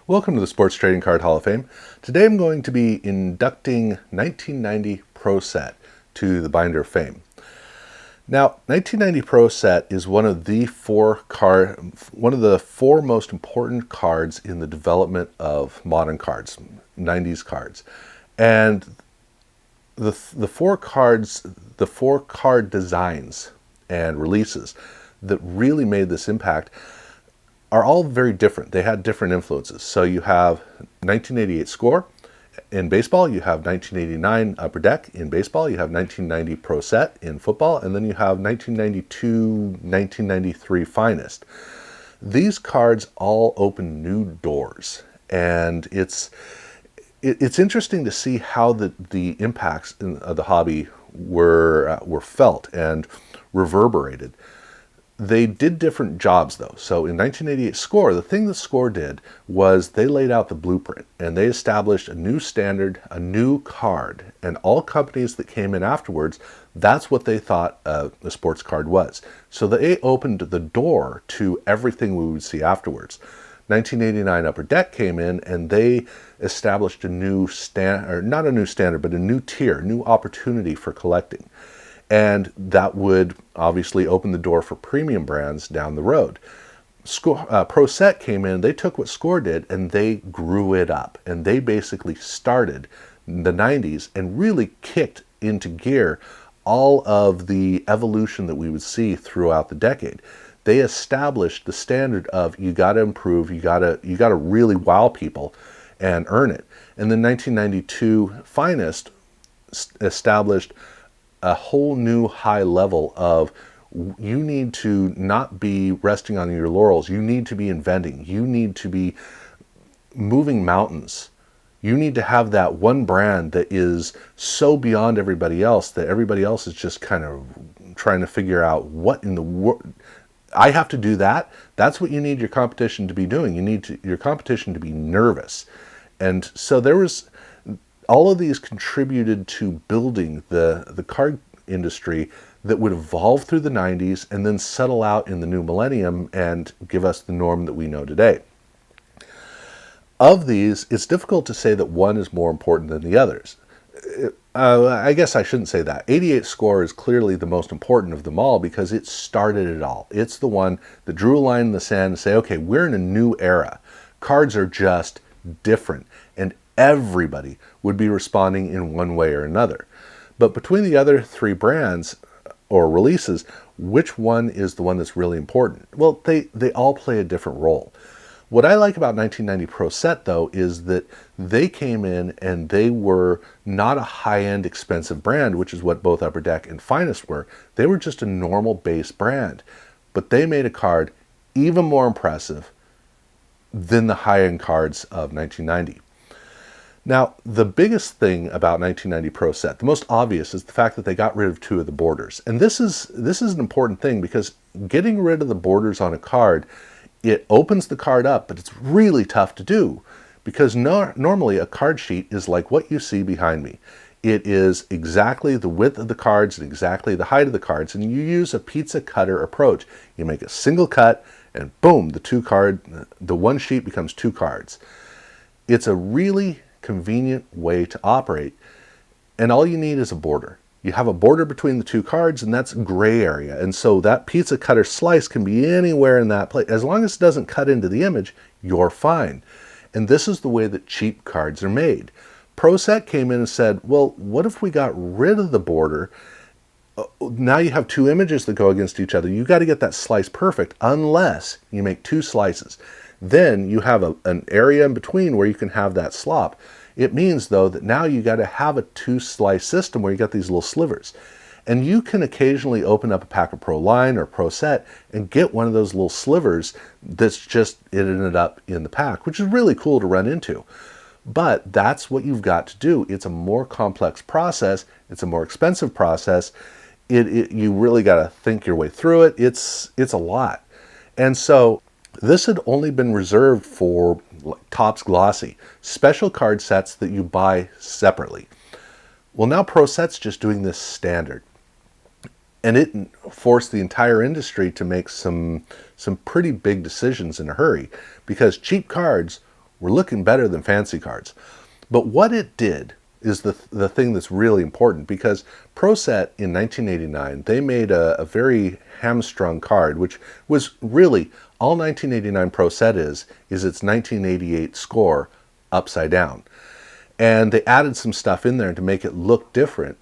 Welcome to the Sports Trading Card Hall of Fame. Today I'm going to be inducting 1990 Pro Set to the Binder of Fame. Now, 1990 Pro Set is one of the four most important cards in the development of modern cards, 90s cards. And the four card designs and releases that really made this impact are all very different. They had different influences. So you have 1988 Score in baseball, you have 1989 Upper Deck in baseball, you have 1990 Pro Set in football, and then you have 1992, 1993 Finest. These cards all open new doors, and it's interesting to see how the impacts of the hobby were felt and reverberated. They did different jobs though. So in 1988 Score, the thing that Score did was they laid out the blueprint and they established a new standard, a new card, and all companies that came in afterwards, that's what they thought a sports card was. So they opened the door to everything we would see afterwards. 1989 Upper Deck came in and they established a new not a new standard, but a new tier, new opportunity for collecting. And that would obviously open the door for premium brands down the road. Pro Set came in, they took what Score did and they grew it up. And they basically started the 90s and really kicked into gear all of the evolution that we would see throughout the decade. They established the standard of you got to improve, you got to really wow people and earn it. And then 1992 Finest established a whole new high level of you need to not be resting on your laurels. You need to be inventing. You need to be moving mountains. You need to have that one brand that is so beyond everybody else that everybody else is just kind of trying to figure out what in the world. I have to do that. That's what you need your competition to be doing. You need your competition to be nervous. And so there was all of these contributed to building the card industry that would evolve through the 90s and then settle out in the new millennium and give us the norm that we know today. Of these, it's difficult to say that one is more important than the others. I guess I shouldn't say that. 88 Score is clearly the most important of them all because it started it all. It's the one that drew a line in the sand and say, okay, we're in a new era. Cards are just different. And everybody would be responding in one way or another. But between the other three brands or releases, which one is the one that's really important? Well, they all play a different role. What I like about 1990 Pro Set, though, is that they came in and they were not a high-end expensive brand, which is what both Upper Deck and Finest were. They were just a normal base brand. But they made a card even more impressive than the high-end cards of 1990. Now, the biggest thing about 1990 Pro Set, the most obvious, is the fact that they got rid of two of the borders. And this is an important thing because getting rid of the borders on a card, it opens the card up, but it's really tough to do because normally a card sheet is like what you see behind me. It is exactly the width of the cards and exactly the height of the cards, and you use a pizza cutter approach. You make a single cut and boom, the one sheet becomes two cards. It's a really convenient way to operate, and all you need is a border. You have a border between the two cards, and that's gray area, and so that pizza cutter slice can be anywhere in that place. As long as it doesn't cut into the image, you're fine. And this is the way that cheap cards are made. Pro Set came in and said, well, what if we got rid of the border? Now you have two images that go against each other. You got to get that slice perfect unless you make two slices. Then you have an area in between where you can have that slop. It means, though, that now you got to have a two-slice system where you got these little slivers. And you can occasionally open up a pack of Pro Line or Pro Set and get one of those little slivers that's just ended up in the pack, which is really cool to run into. But that's what you've got to do. It's a more complex process. It's a more expensive process. You really got to think your way through it. It's a lot. And so this had only been reserved for Topps Glossy, special card sets that you buy separately. Well, now Pro Set's just doing this standard. And it forced the entire industry to make some pretty big decisions in a hurry because cheap cards were looking better than fancy cards. But what it did is the thing that's really important, because Pro Set in 1989, they made a very hamstrung card, which was really all 1989 Pro Set is its 1988 score upside down. And they added some stuff in there to make it look different.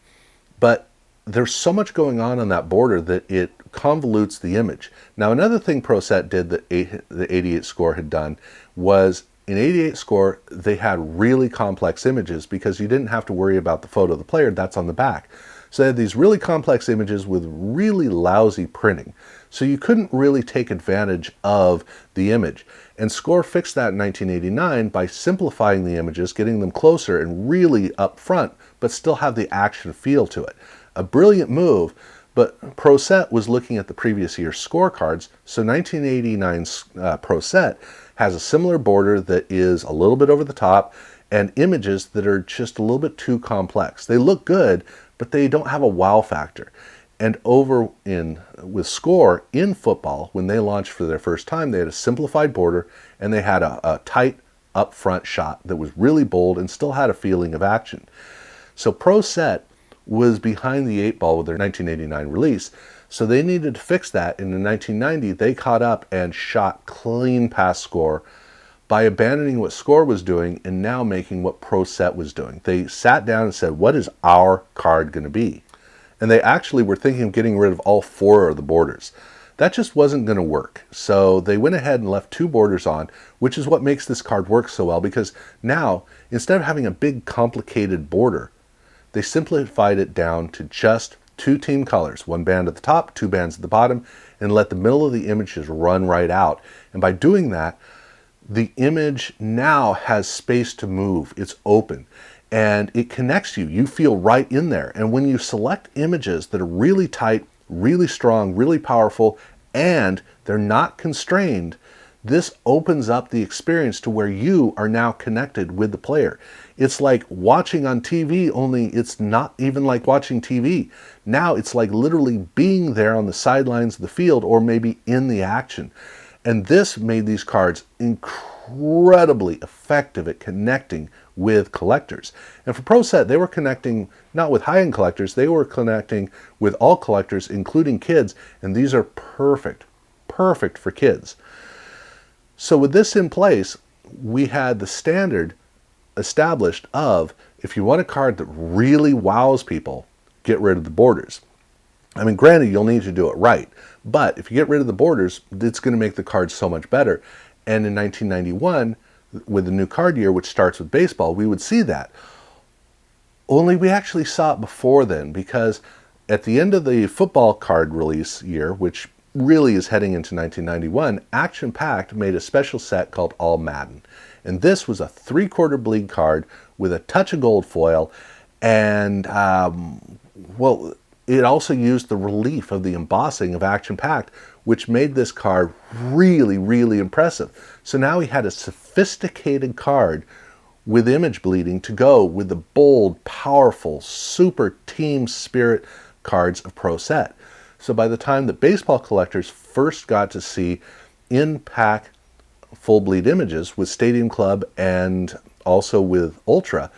But there's so much going on that border that it convolutes the image. Now, another thing Pro Set did that the 88 score had done was, in 88 score, they had really complex images because you didn't have to worry about the photo of the player. That's on the back. So they had these really complex images with really lousy printing. So you couldn't really take advantage of the image. And Score fixed that in 1989 by simplifying the images, getting them closer and really up front, but still have the action feel to it. A brilliant move, but Pro Set was looking at the previous year's scorecards, so 1989's Pro Set has a similar border that is a little bit over the top and images that are just a little bit too complex. They look good, but they don't have a wow factor. And with Score in football, when they launched for their first time, they had a simplified border and they had a tight up-front shot that was really bold and still had a feeling of action. So Pro Set was behind the 8 ball with their 1989 release, so they needed to fix that. And in 1990, they caught up and shot clean past Score by abandoning what Score was doing and now making what Pro Set was doing. They sat down and said, what is our card going to be? And they actually were thinking of getting rid of all 4 of the borders. That just wasn't going to work. So they went ahead and left 2 borders on, which is what makes this card work so well, because now, instead of having a big complicated border, they simplified it down to just 2 team colors, 1 band at the top, 2 bands at the bottom, and let the middle of the image just run right out. And by doing that, the image now has space to move. It's open. And it connects you. You feel right in there. And when you select images that are really tight, really strong, really powerful, and they're not constrained, this opens up the experience to where you are now connected with the player. It's like watching on TV, only it's not even like watching TV. Now it's like literally being there on the sidelines of the field or maybe in the action. And this made these cards incredibly effective at connecting with collectors. And for Pro Set, they were connecting not with high-end collectors, they were connecting with all collectors, including kids, and these are perfect for kids. So with this in place, we had the standard established of, if you want a card that really wows people, get rid of the borders. I mean, granted, you'll need to do it right, but if you get rid of the borders, it's going to make the card so much better. And in 1991, with the new card year, which starts with baseball, we would see that. Only we actually saw it before then, because at the end of the football card release year, which really is heading into 1991, Action Pact made a special set called All Madden. And this was a 3/4 bleed card with a touch of gold foil, and well, it also used the relief of the embossing of Action Pact, which made this card really, really impressive. So now he had a sophisticated card with image bleeding to go with the bold, powerful, super team spirit cards of Pro Set. So by the time that baseball collectors first got to see in-pack full bleed images with Stadium Club and also with Ultra,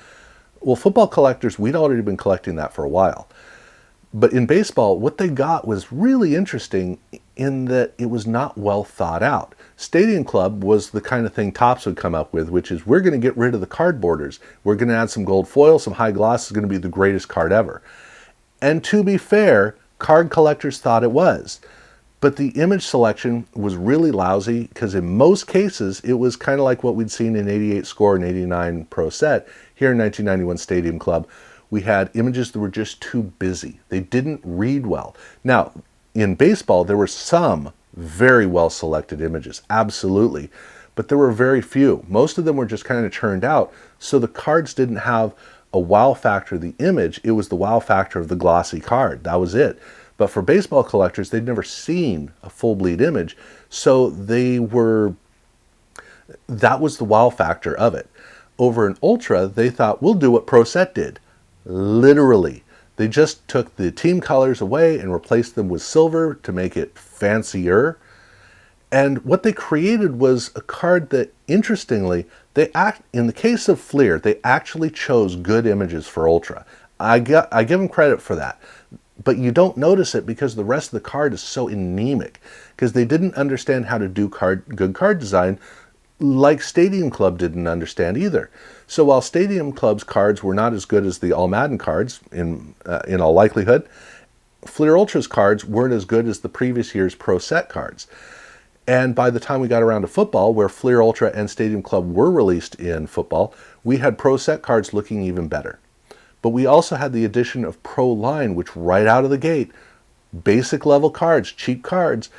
well, football collectors, we'd already been collecting that for a while. But in baseball, what they got was really interesting in that it was not well thought out. Stadium Club was the kind of thing Topps would come up with, which is, we're going to get rid of the card borders. We're going to add some gold foil, some high gloss. Is going to be the greatest card ever. And to be fair, card collectors thought it was. But the image selection was really lousy, because in most cases, it was kind of like what we'd seen in 88 Score and 89 Pro Set. Here in 1991 Stadium Club, we had images that were just too busy. They didn't read well. Now, in baseball, there were some very well selected images, absolutely, but there were very few. Most of them were just kind of churned out, so the cards didn't have a wow factor of the image. It was the wow factor of the glossy card. That was it. But for baseball collectors, they'd never seen a full bleed image, so that was the wow factor of it. Over in Ultra, they thought, we'll do what Pro Set did. Literally, they just took the team colors away and replaced them with silver to make it fancier. And what they created was a card that, interestingly, in the case of Fleer, they actually chose good images for Ultra. I give them credit for that. But you don't notice it because the rest of the card is so anemic, because they didn't understand how to do good card design, like Stadium Club didn't understand either. So while Stadium Club's cards were not as good as the All Madden cards, in all likelihood, Fleer Ultra's cards weren't as good as the previous year's Pro Set cards. And by the time we got around to football, where Fleer Ultra and Stadium Club were released in football, we had Pro Set cards looking even better. But we also had the addition of Pro Line, which right out of the gate, basic level cards, cheap cards,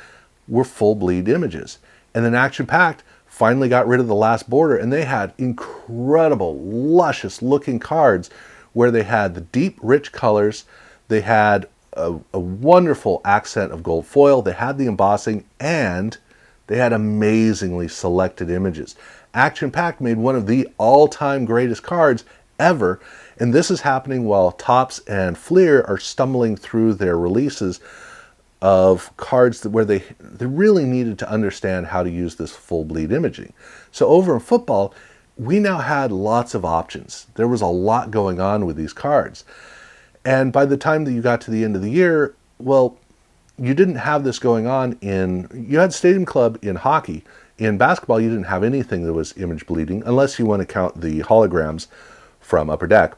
were full bleed images. And then Action Packed finally got rid of the last border, and they had incredible, luscious looking cards where they had the deep, rich colors, they had a wonderful accent of gold foil, they had the embossing, and they had amazingly selected images. Action Packed made one of the all-time greatest cards ever, and this is happening while Topps and Fleer are stumbling through their releases of cards where they really needed to understand how to use this full bleed imaging. So over in football, we now had lots of options. There was a lot going on with these cards. And by the time that you got to the end of the year, well, you didn't have this going on you had Stadium Club in hockey. In basketball, you didn't have anything that was image bleeding, unless you want to count the holograms from Upper Deck.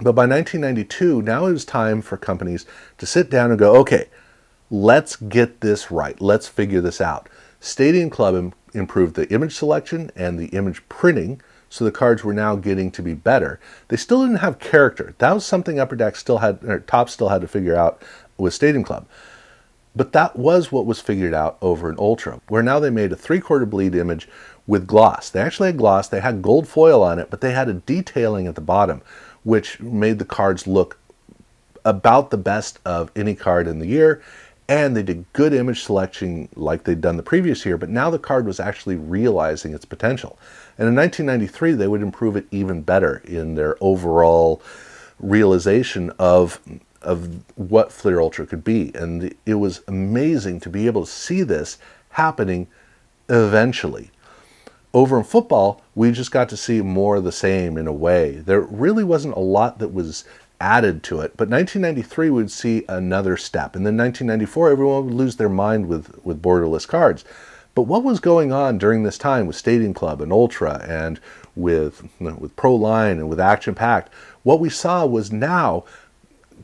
But by 1992, now it was time for companies to sit down and go, okay, let's get this right. Let's figure this out. Stadium Club improved the image selection and the image printing, so the cards were now getting to be better. They still didn't have character. That was something Upper Deck Topps still had to figure out with Stadium Club. But that was what was figured out over in Ultra, where now they made a 3/4 bleed image with gloss. They actually had gloss, they had gold foil on it, but they had a detailing at the bottom, which made the cards look about the best of any card in the year. And they did good image selection like they'd done the previous year, but now the card was actually realizing its potential. And in 1993, they would improve it even better in their overall realization of what Fleer Ultra could be. And it was amazing to be able to see this happening eventually. Over in football, we just got to see more of the same in a way. There really wasn't a lot that was added to it, but 1993 would see another step, and then 1994 everyone would lose their mind with borderless cards. But what was going on during this time with Stadium Club and Ultra and with Pro Line and with Action Packed? What we saw was now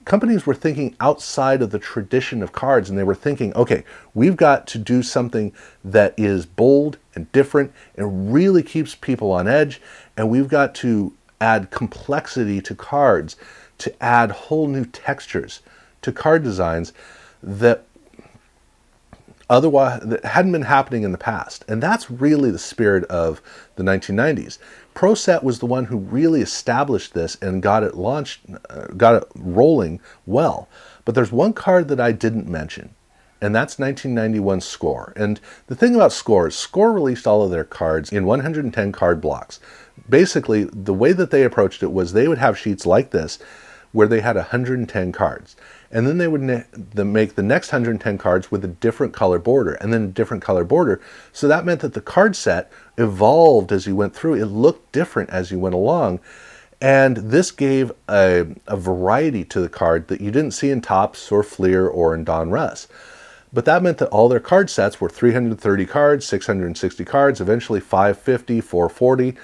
companies were thinking outside of the tradition of cards, and they were thinking, okay, we've got to do something that is bold and different and really keeps people on edge, and we've got to add complexity to cards, to add whole new textures to card designs that hadn't been happening in the past. And that's really the spirit of the 1990s. Pro Set was the one who really established this and got it launched, got it rolling well. But there's one card that I didn't mention, and that's 1991 Score. And the thing about Score is Score released all of their cards in 110 card blocks. Basically, the way that they approached it was they would have sheets like this where they had 110 cards. And then they would make the next 110 cards with a different color border, and then a different color border. So that meant that the card set evolved as you went through. It looked different as you went along. And this gave a variety to the card that you didn't see in Topps or Fleer or in Don Russ. But that meant that all their card sets were 330 cards, 660 cards, eventually 550, 440.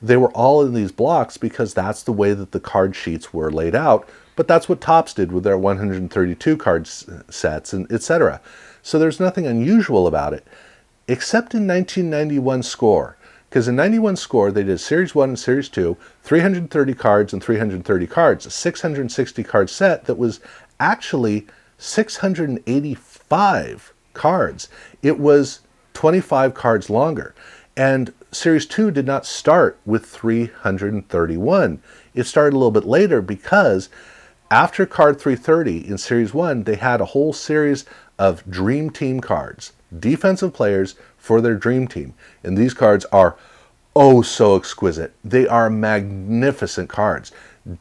They were all in these blocks because that's the way that the card sheets were laid out. But that's what Topps did with their 132 card sets, and etc. So there's nothing unusual about it, except in 1991 Score. Because in 91 Score, they did Series 1 and Series 2, 330 cards and 330 cards, a 660 card set that was actually 685 cards. It was 25 cards longer. And Series 2 did not start with 331. It started a little bit later because after card 330 in Series 1, they had a whole series of Dream Team cards, defensive players for their Dream Team. And these cards are oh so exquisite. They are magnificent cards.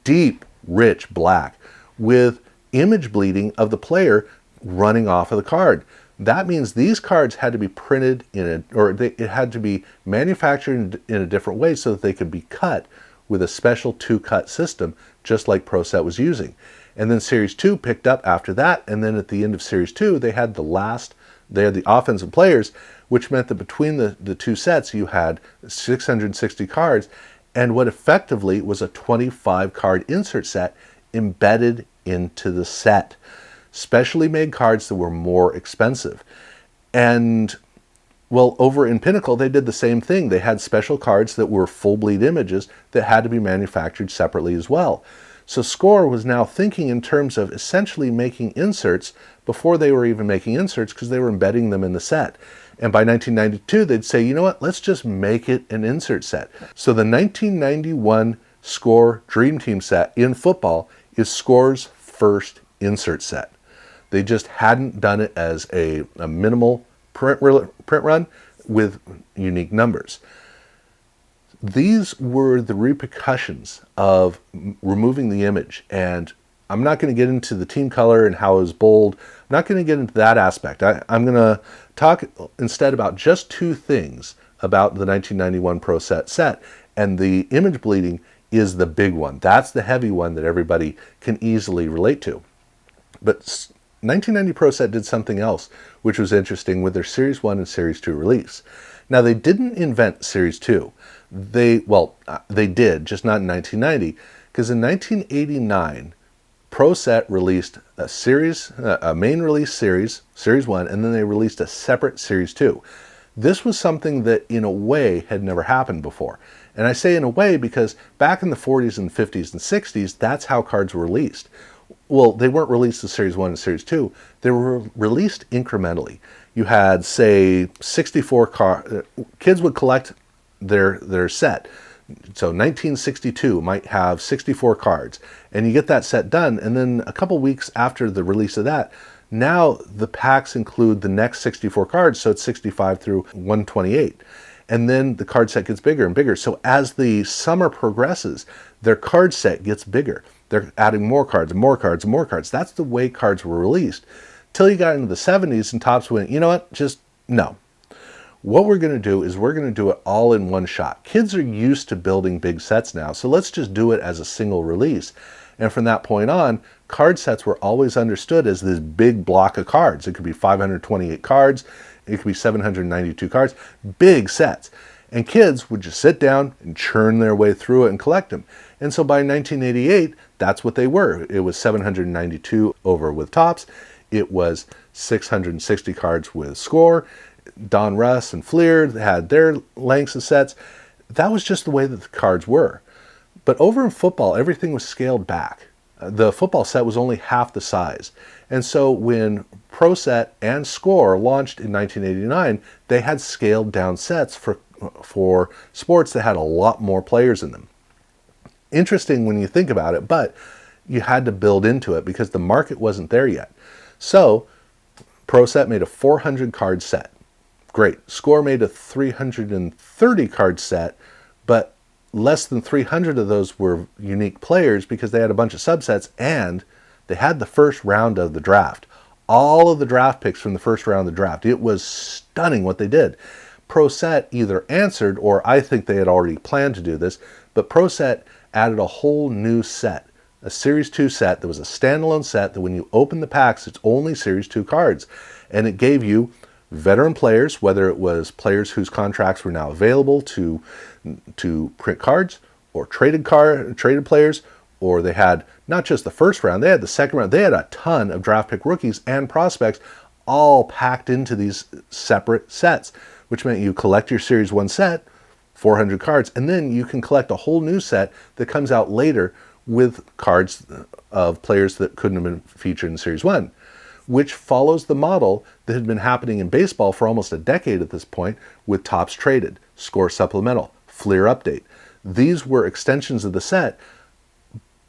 Deep, rich black with image bleeding of the player running off of the card. That means these cards had to be printed it had to be manufactured in a different way so that they could be cut with a special two-cut system, just like Pro Set was using. And then Series 2 picked up after that, and then at the end of Series 2, they had the offensive players, which meant that between the two sets, you had 660 cards, and what effectively was a 25-card insert set embedded into the set. Specially made cards that were more expensive. And, well, over in Pinnacle, they did the same thing. They had special cards that were full bleed images that had to be manufactured separately as well. So Score was now thinking in terms of essentially making inserts before they were even making inserts, because they were embedding them in the set. And by 1992, they'd say, you know what, let's just make it an insert set. So the 1991 Score Dream Team set in football is Score's first insert set. They just hadn't done it as a minimal print run with unique numbers. These were the repercussions of removing the image, and I'm not going to get into the team color and how it was bold. I'm not going to get into that aspect. I'm going to talk instead about just two things about the 1991 Pro set, and the image bleeding is the big one. That's the heavy one that everybody can easily relate to. But 1990 Pro Set did something else which was interesting with their Series 1 and Series 2 release. Now, they didn't invent Series 2. They did, just not in 1990, because in 1989, Pro Set released a main release series, Series 1, and then they released a separate Series 2. This was something that, in a way, had never happened before. And I say in a way because back in the 40s and 50s and 60s, that's how cards were released. Well, they weren't released as Series 1 and Series 2. They were released incrementally. You had, say, 64 cards. Kids would collect their set. So 1962 might have 64 cards. And you get that set done, and then a couple weeks after the release of that, now the packs include the next 64 cards, so it's 65 through 128. And then the card set gets bigger and bigger. So as the summer progresses, their card set gets bigger. They're adding more cards and more cards and more cards. That's the way cards were released. Till you got into the 70s and Topps went, you know what, just no. What we're going to do is we're going to do it all in one shot. Kids are used to building big sets now, so let's just do it as a single release. And from that point on, card sets were always understood as this big block of cards. It could be 528 cards, it could be 792 cards, big sets. And kids would just sit down and churn their way through it and collect them. And so by 1988, that's what they were. It was 792 over with Topps. It was 660 cards with Score. Don Russ and Fleer had their lengths of sets. That was just the way that the cards were. But over in football, everything was scaled back. The football set was only half the size. And so when Pro Set and Score launched in 1989, they had scaled down sets for sports that had a lot more players in them. Interesting when you think about it, but you had to build into it because the market wasn't there yet. So Pro Set made a 400 card set. Great. Score made a 330 card set, but less than 300 of those were unique players because they had a bunch of subsets, and they had the first round of the draft. All of the draft picks from the first round of the draft. It was stunning what they did. Pro Set either answered, or I think they had already planned to do this, but Pro Set added a whole new set, a Series 2 set that was a standalone set that when you open the packs, it's only Series 2 cards. And it gave you veteran players, whether it was players whose contracts were now available to print cards, or traded players, or they had not just the first round, they had the second round. They had a ton of draft pick rookies and prospects all packed into these separate sets, which meant you collect your Series 1 set, 400 cards, and then you can collect a whole new set that comes out later with cards of players that couldn't have been featured in Series 1, which follows the model that had been happening in baseball for almost a decade at this point with Topps Traded, Score Supplemental, Fleer Update. These were extensions of the set,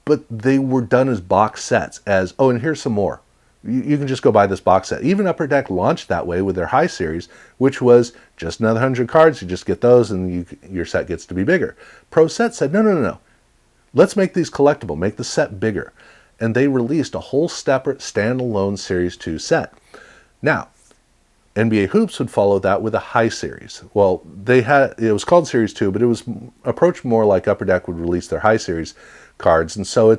but they were done as box sets, as, oh, and here's some more. You can just go buy this box set. Even Upper Deck launched that way with their high series, which was just another 100 cards. You just get those and your set gets to be bigger. Pro Set said, no. Let's make these collectible. Make the set bigger. And they released a whole separate standalone Series 2 set. Now, NBA Hoops would follow that with a high series. Well, it was called Series 2, but it was approached more like Upper Deck would release their high series cards. And so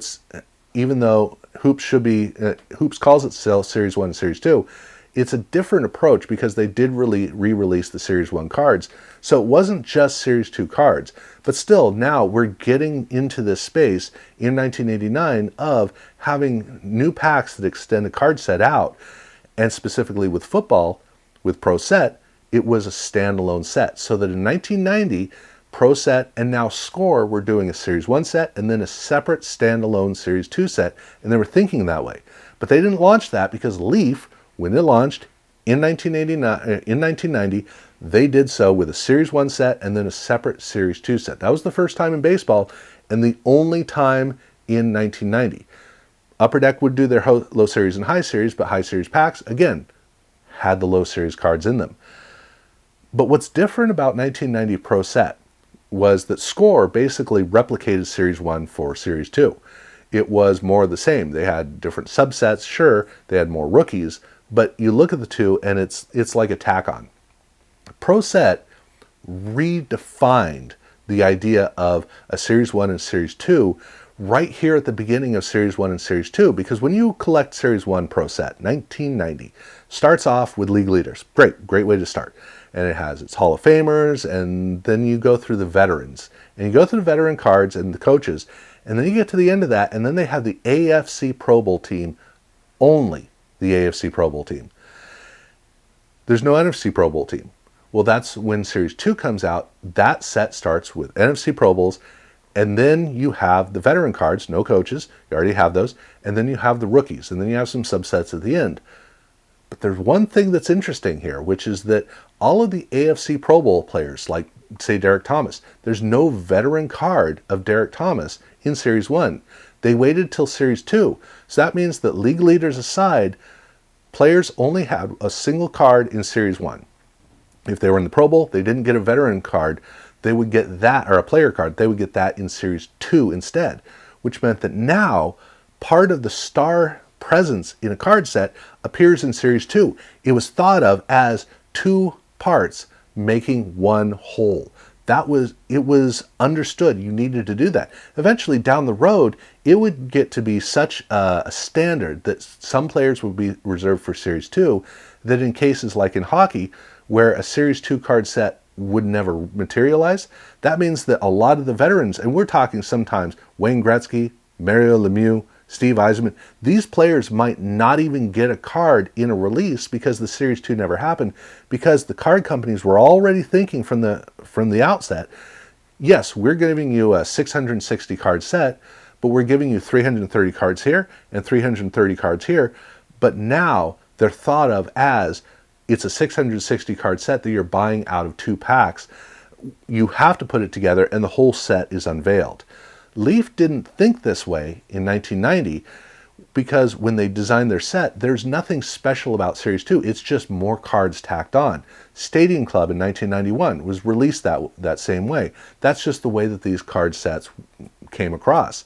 even though Hoops calls itself Series 1 and Series 2, it's a different approach because they did really re-release the Series 1 cards. So it wasn't just Series 2 cards. But still, now we're getting into this space in 1989 of having new packs that extend the card set out. And specifically with football, with Pro Set, it was a standalone set. So that in 1990, Pro Set and now Score were doing a Series 1 set and then a separate standalone Series 2 set. And they were thinking that way. But they didn't launch that because Leaf, when it launched in 1990, they did so with a Series 1 set and then a separate Series 2 set. That was the first time in baseball and the only time in 1990. Upper Deck would do their low series and high series, but high series packs, again, had the low series cards in them. But what's different about 1990 Pro Set was that Score basically replicated Series 1 for Series 2. It was more of the same. They had different subsets, sure, they had more rookies, but you look at the two and it's like a tack-on. Pro Set redefined the idea of a Series 1 and Series 2 right here at the beginning of Series 1 and Series 2, because when you collect Series 1 Pro Set, 1990, starts off with League Leaders. Great way to start. And it has its Hall of Famers, and then you go through the veterans. And you go through the veteran cards and the coaches, and then you get to the end of that, and then they have the AFC Pro Bowl team, only the AFC Pro Bowl team. There's no NFC Pro Bowl team. Well, that's when Series 2 comes out. That set starts with NFC Pro Bowls, and then you have the veteran cards, no coaches, you already have those, and then you have the rookies, and then you have some subsets at the end. But there's one thing that's interesting here, which is that all of the AFC Pro Bowl players, like, say, Derek Thomas, there's no veteran card of Derek Thomas in Series 1. They waited till Series 2. So that means that League Leaders aside, players only had a single card in Series 1. If they were in the Pro Bowl, they didn't get a veteran card, they would get that, or a player card, they would get that in Series 2 instead, which meant that now part of the star presence in a card set appears in Series 2. It was thought of as two parts making one whole. It was understood you needed to do that. Eventually down the road, it would get to be such a standard that some players would be reserved for Series 2 that in cases like in hockey, where a Series 2 card set would never materialize, that means that a lot of the veterans, and we're talking sometimes Wayne Gretzky, Mario Lemieux, Steve Yzerman, these players might not even get a card in a release because the Series 2 never happened, because the card companies were already thinking from the outset, yes, we're giving you a 660 card set, but we're giving you 330 cards here and 330 cards here, but now they're thought of as it's a 660 card set that you're buying out of two packs. You have to put it together and the whole set is unveiled. Leaf didn't think this way in 1990 because when they designed their set, there's nothing special about Series 2. It's just more cards tacked on. Stadium Club in 1991 was released that same way. That's just the way that these card sets came across.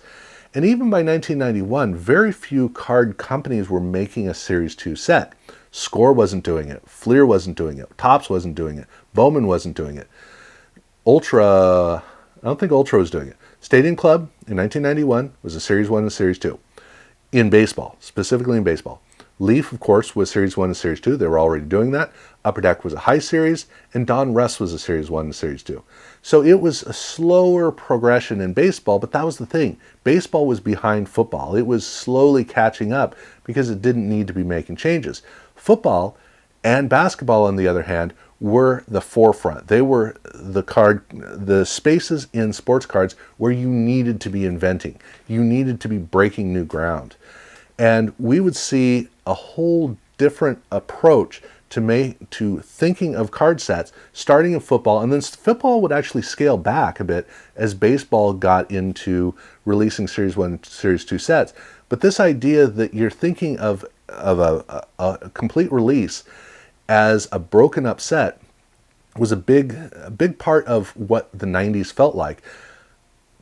And even by 1991, very few card companies were making a Series 2 set. Score wasn't doing it. Fleer wasn't doing it. Topps wasn't doing it. Bowman wasn't doing it. I don't think Ultra was doing it. Stadium Club in 1991 was a Series 1 and Series 2. In baseball, specifically in baseball. Leaf, of course, was Series 1 and Series 2. They were already doing that. Upper Deck was a high series, and Don Russ was a Series 1 and Series 2. So it was a slower progression in baseball, but that was the thing. Baseball was behind football. It was slowly catching up because it didn't need to be making changes. Football and basketball, on the other hand, were the forefront. They were the spaces in sports cards where you needed to be inventing. You needed to be breaking new ground. And we would see a whole different approach to thinking of card sets starting in football, and then football would actually scale back a bit as baseball got into releasing Series 1 and Series 2 sets. But this idea that you're thinking of a complete release as a broken up set was a big part of what the 90s felt like.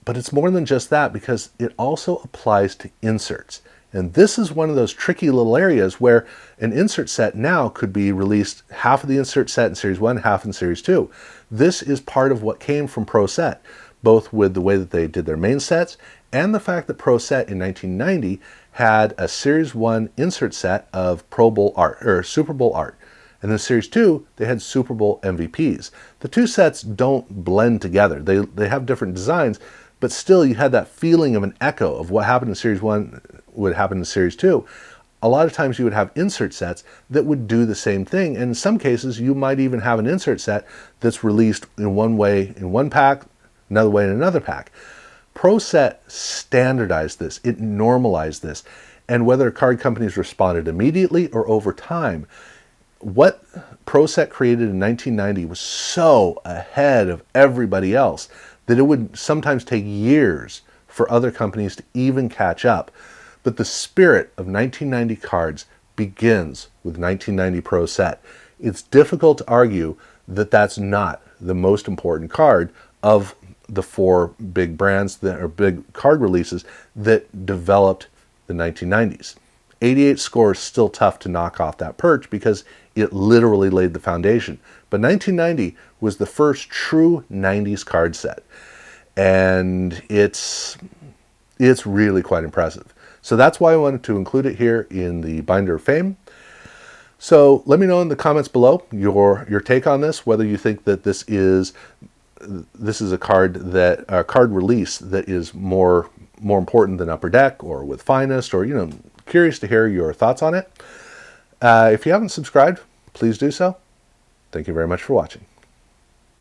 But it's more than just that, because it also applies to inserts. And this is one of those tricky little areas where an insert set now could be released half of the insert set in Series 1, half in Series 2. This is part of what came from Pro Set, both with the way that they did their main sets and the fact that Pro Set in 1990 had a Series 1 insert set of Pro Bowl art, or Super Bowl art. And in Series 2, they had Super Bowl MVPs. The two sets don't blend together. They have different designs, but still you had that feeling of an echo of what happened in Series 1 would happen in Series 2. A lot of times you would have insert sets that would do the same thing, and in some cases you might even have an insert set that's released in one way in one pack, another way in another pack. Pro Set standardized this, it normalized this, and whether card companies responded immediately or over time, what Pro Set created in 1990 was so ahead of everybody else that it would sometimes take years for other companies to even catch up. But the spirit of 1990 cards begins with 1990 Pro Set. It's difficult to argue that that's not the most important card of the four big brands that are big card releases that developed the 1990s. 88 score is still tough to knock off that perch because it literally laid the foundation. But 1990 was the first true 90s card set. And it's really quite impressive. So that's why I wanted to include it here in the Binder of Fame. So let me know in the comments below your take on this, whether you think that this is a card release that is more important than Upper Deck or with Finest, or curious to hear your thoughts on it. If you haven't subscribed, please do so. Thank you very much for watching.